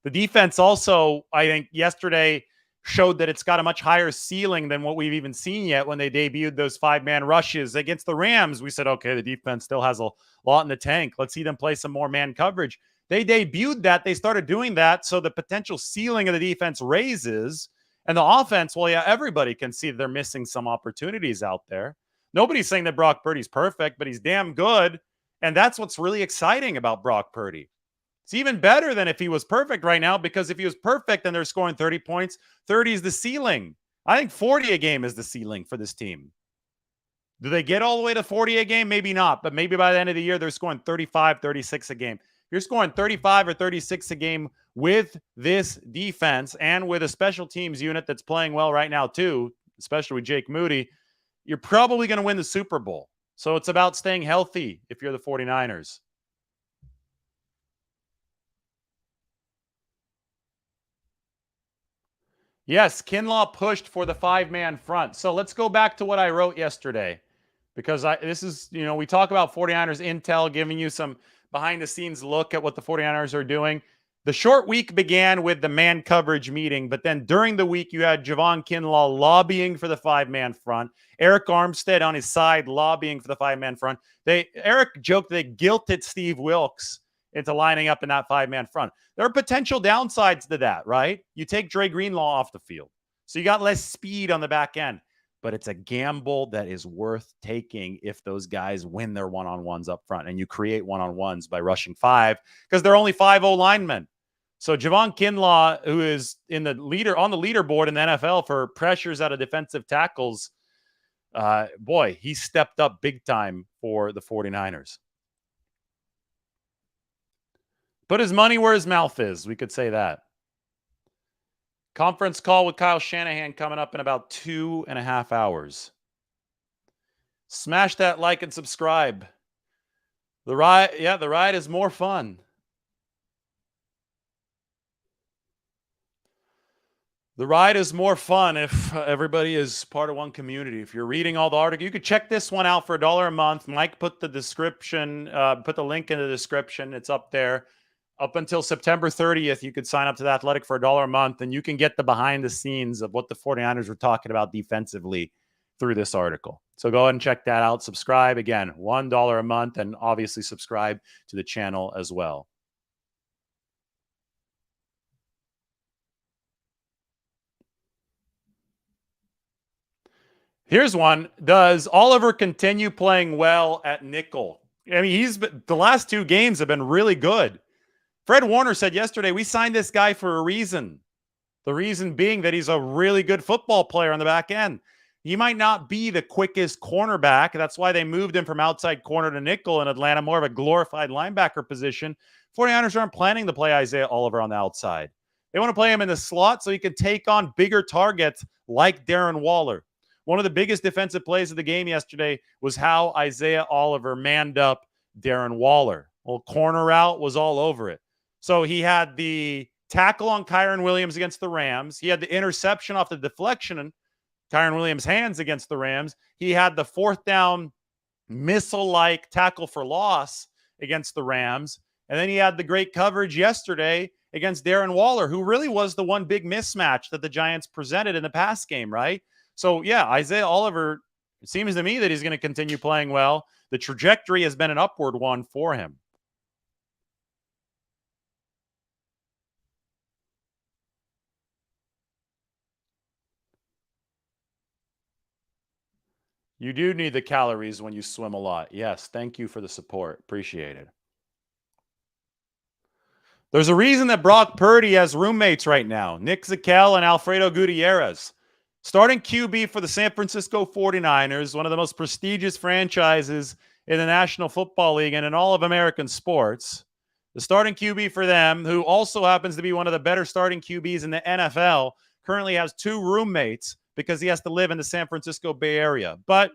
The defense also, I think, yesterday showed that it's got a much higher ceiling than what we've even seen yet when they debuted those 5-man rushes against the Rams. We said, okay, the defense still has a lot in the tank. Let's see them play some more man coverage. They debuted that. They started doing that. So the potential ceiling of the defense raises. And the offense, well, yeah, everybody can see they're missing some opportunities out there. Nobody's saying that Brock Purdy's perfect, but he's damn good. And that's what's really exciting about Brock Purdy. It's even better than if he was perfect right now, because if he was perfect and they're scoring 30 points, 30 is the ceiling. I think 40 a game is the ceiling for this team. Do they get all the way to 40 a game? Maybe not, but maybe by the end of the year, they're scoring 35, 36 a game. you're scoring 35 or 36 a game with this defense and with a special teams unit that's playing well right now too, especially with Jake Moody, you're probably going to win the Super Bowl. So it's about staying healthy if you're the 49ers. Yes, Kinlaw pushed for the 5-man front. So let's go back to what I wrote yesterday, because this is, we talk about 49ers intel, giving you some behind the scenes look at what the 49ers are doing. The short week began with the man coverage meeting, but then during the week, you had Javon Kinlaw lobbying for the 5-man front, Eric Armstead on his side lobbying for the 5-man front. Eric joked they guilted Steve Wilks into lining up in that 5-man front. There are potential downsides to that, right? You take Dre Greenlaw off the field, so you got less speed on the back end, but it's a gamble that is worth taking if those guys win their one-on-ones up front and you create one-on-ones by rushing 5, because they're only 5-0 linemen. So Javon Kinlaw, who is on the leaderboard in the NFL for pressures out of defensive tackles, boy, he stepped up big time for the 49ers. Put his money where his mouth is. We could say that. Conference call with Kyle Shanahan coming up in about 2.5 hours. Smash that like and subscribe. The ride is more fun. The ride is more fun if everybody is part of one community. If you're reading all the articles, you could check this one out for $1 a month. Mike put the link in the description. It's up there. Up until September 30th, you could sign up to The Athletic for $1 a month, and you can get the behind the scenes of what the 49ers were talking about defensively through this article. So go ahead and check that out. Subscribe. Again, $1 a month, and obviously subscribe to the channel as well. Here's one. Does Oliver continue playing well at nickel? I mean, the last 2 games have been really good. Fred Warner said yesterday, we signed this guy for a reason. The reason being that he's a really good football player on the back end. He might not be the quickest cornerback. That's why they moved him from outside corner to nickel in Atlanta, more of a glorified linebacker position. 49ers aren't planning to play Isaiah Oliver on the outside. They want to play him in the slot so he can take on bigger targets like Darren Waller. One of the biggest defensive plays of the game yesterday was how Isaiah Oliver manned up Darren Waller. Well, corner route was all over it. So he had the tackle on Kyren Williams against the Rams. He had the interception off the deflection in Kyren Williams' hands against the Rams. He had the 4th down missile-like tackle for loss against the Rams. And then he had the great coverage yesterday against Darren Waller, who really was the one big mismatch that the Giants presented in the pass game, right? So, yeah, Isaiah Oliver, it seems to me that he's going to continue playing well. The trajectory has been an upward one for him. You do need the calories when you swim a lot. Yes, thank you for the support. Appreciate it. There's a reason that Brock Purdy has roommates right now. Nick Zakelj and Alfredo Gutierrez. Starting QB for the San Francisco 49ers, one of the most prestigious franchises in the National Football League and in all of American sports. The starting QB for them, who also happens to be one of the better starting QBs in the NFL, currently has 2 roommates because he has to live in the San Francisco Bay Area. But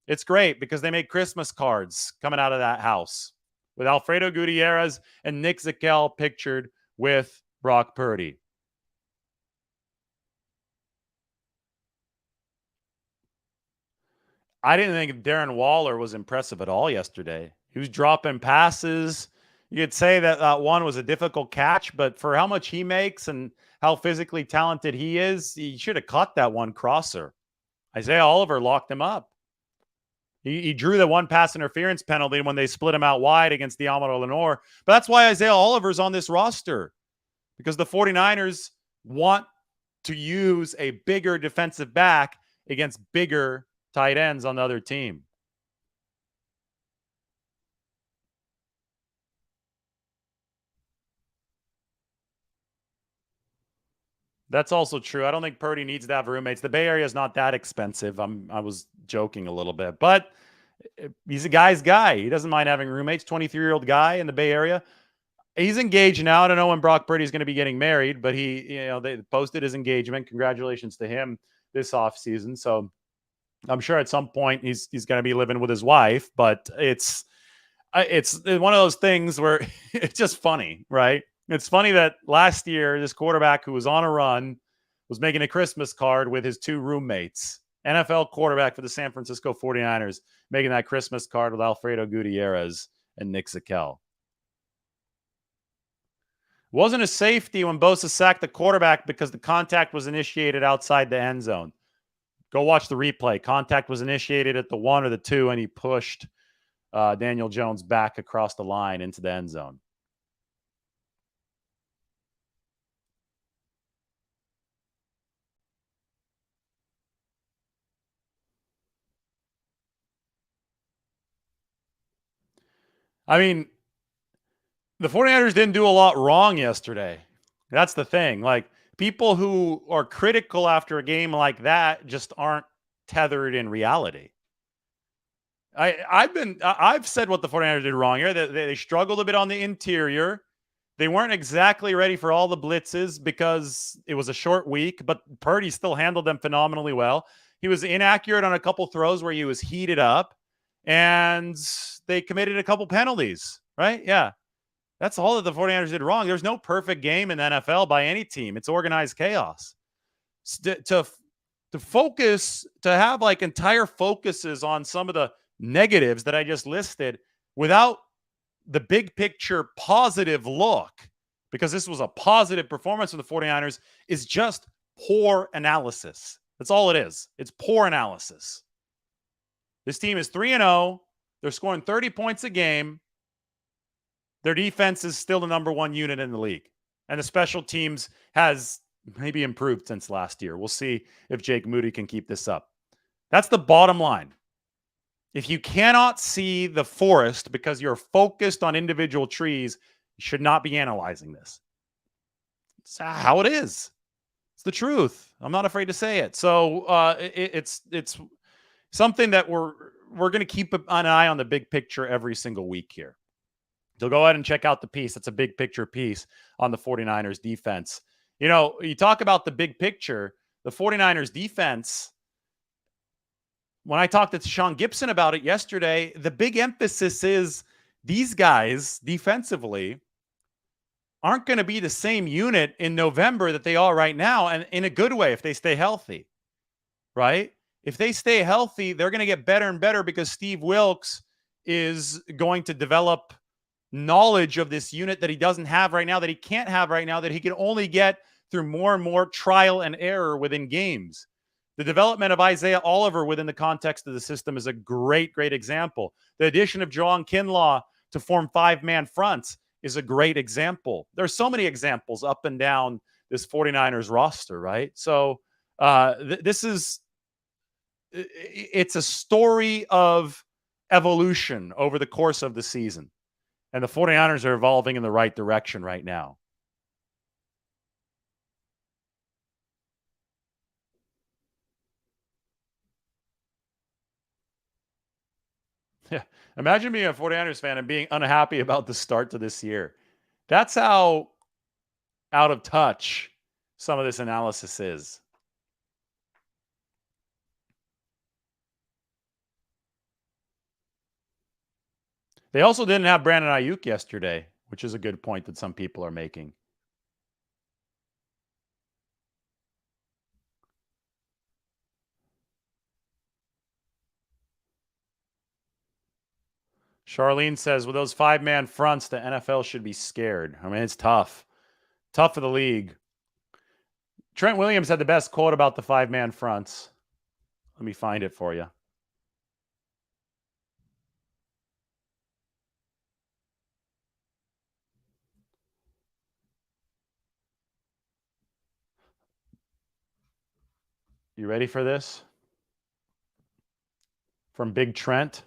it's great because they make Christmas cards coming out of that house with Alfredo Gutierrez and Nick Zakelj pictured with Brock Purdy. I didn't think Darren Waller was impressive at all yesterday. He was dropping passes. You could say that one was a difficult catch, but for how much he makes and how physically talented he is, he should have caught that one crosser. Isaiah Oliver locked him up. He drew the 1 pass interference penalty when they split him out wide against Diamaro Lenoir. But that's why Isaiah Oliver's on this roster, because the 49ers want to use a bigger defensive back against bigger tight ends on the other team. That's also true. I don't think Purdy needs to have roommates. The Bay Area is not that expensive. I was joking a little bit, but he's a guy's guy. He doesn't mind having roommates. 23-year-old guy in the Bay Area. He's engaged now. I don't know when Brock Purdy is going to be getting married, but they posted his engagement. Congratulations to him this offseason. So I'm sure at some point he's going to be living with his wife, but it's one of those things where it's just funny, right? It's funny that last year, this quarterback who was on a run was making a Christmas card with his two roommates, NFL quarterback for the San Francisco 49ers, making that Christmas card with Alfredo Gutierrez and Nick Zakelj. Wasn't a safety when Bosa sacked the quarterback because the contact was initiated outside the end zone. Go watch the replay. Contact was initiated at the 1 or the 2, and he pushed Daniel Jones back across the line into the end zone. I mean, the 49ers didn't do a lot wrong yesterday. That's the thing. Like, people who are critical after a game like that just aren't tethered in reality. I've said what the 49ers did wrong here. They struggled a bit on the interior. They weren't exactly ready for all the blitzes because it was a short week, but Purdy still handled them phenomenally well. He was inaccurate on a couple throws where he was heated up, and they committed a couple penalties, right? Yeah. That's all that the 49ers did wrong. There's no perfect game in the NFL by any team. It's organized chaos. To focus, to have like entire focuses on some of the negatives that I just listed without the big picture positive look, because this was a positive performance for the 49ers, is just poor analysis. That's all it is. It's poor analysis. This team is 3-0. They're scoring 30 points a game. Their defense is still the number one unit in the league. And the special teams has maybe improved since last year. We'll see if Jake Moody can keep this up. That's the bottom line. If you cannot see the forest because you're focused on individual trees, you should not be analyzing this. It's how it is. It's the truth. I'm not afraid to say it. So it's something that we're going to keep an eye on the big picture every single week here. So go ahead and check out the piece. That's a big picture piece on the 49ers defense. You know, you talk about the big picture, the 49ers defense. When I talked to Sean Gibson about it yesterday, the big emphasis is these guys defensively aren't going to be the same unit in November that they are right now, and in a good way if they stay healthy, right? If they stay healthy, they're going to get better and better because Steve Wilks is going to develop knowledge of this unit that he doesn't have right now, that he can't have right now, that he can only get through more and more trial and error within games. The development of Isaiah Oliver within the context of the system is a great, great example. The addition of John Kinlaw to form 5-man fronts is a great example. There's so many examples up and down this 49ers roster, right? So it's a story of evolution over the course of the season. And the 49ers are evolving in the right direction right now. Yeah. Imagine being a 49ers fan and being unhappy about the start to this year. That's how out of touch some of this analysis is. They also didn't have Brandon Ayuk yesterday, which is a good point that some people are making. Charlene says, with those 5-man fronts, the NFL should be scared. I mean, it's tough. Tough for the league. Trent Williams had the best quote about the 5-man fronts. Let me find it for you. You ready for this? From Big Trent.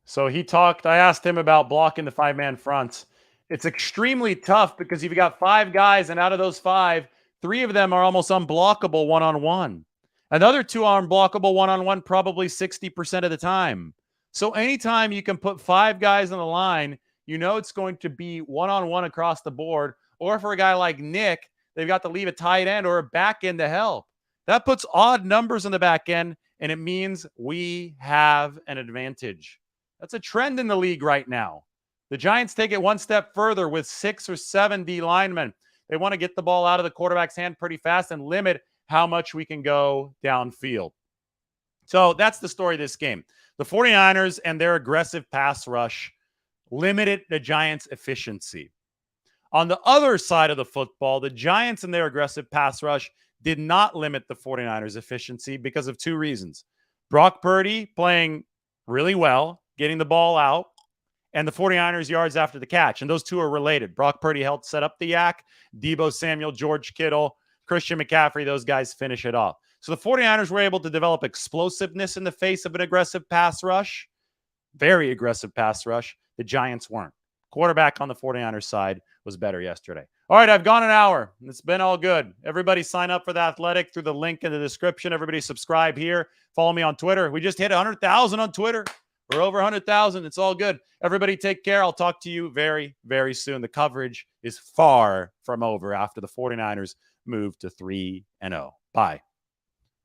So he talked, I asked him about blocking the 5-man fronts. It's extremely tough because you've got 5 guys, and out of those 5, 3 of them are almost unblockable one-on-one. Another 2 are unblockable one-on-one probably 60% of the time. So anytime you can put 5 guys on the line, you know it's going to be one-on-one across the board. Or for a guy like Nick, they've got to leave a tight end or a back end to help. That puts odd numbers on the back end, and it means we have an advantage. That's a trend in the league right now. The Giants take it one step further with 6 or 7 D linemen. They want to get the ball out of the quarterback's hand pretty fast and limit how much we can go downfield. So that's the story of this game. The 49ers and their aggressive pass rush limited the Giants' efficiency. On the other side of the football, the Giants and their aggressive pass rush did not limit the 49ers' efficiency because of 2 reasons. Brock Purdy playing really well, getting the ball out, and the 49ers yards after the catch. And those 2 are related. Brock Purdy helped set up the yak. Deebo Samuel, George Kittle, Christian McCaffrey, those guys finish it off. So the 49ers were able to develop explosiveness in the face of an aggressive pass rush. Very aggressive pass rush. The Giants weren't. Quarterback on the 49ers side was better yesterday. All right, I've gone an hour. It's been all good. Everybody sign up for The Athletic through the link in the description. Everybody subscribe here. Follow me on Twitter. We just hit 100,000 on Twitter. We're over 100,000. It's all good. Everybody take care. I'll talk to you very, very soon. The coverage is far from over after the 49ers move to 3-0. Bye.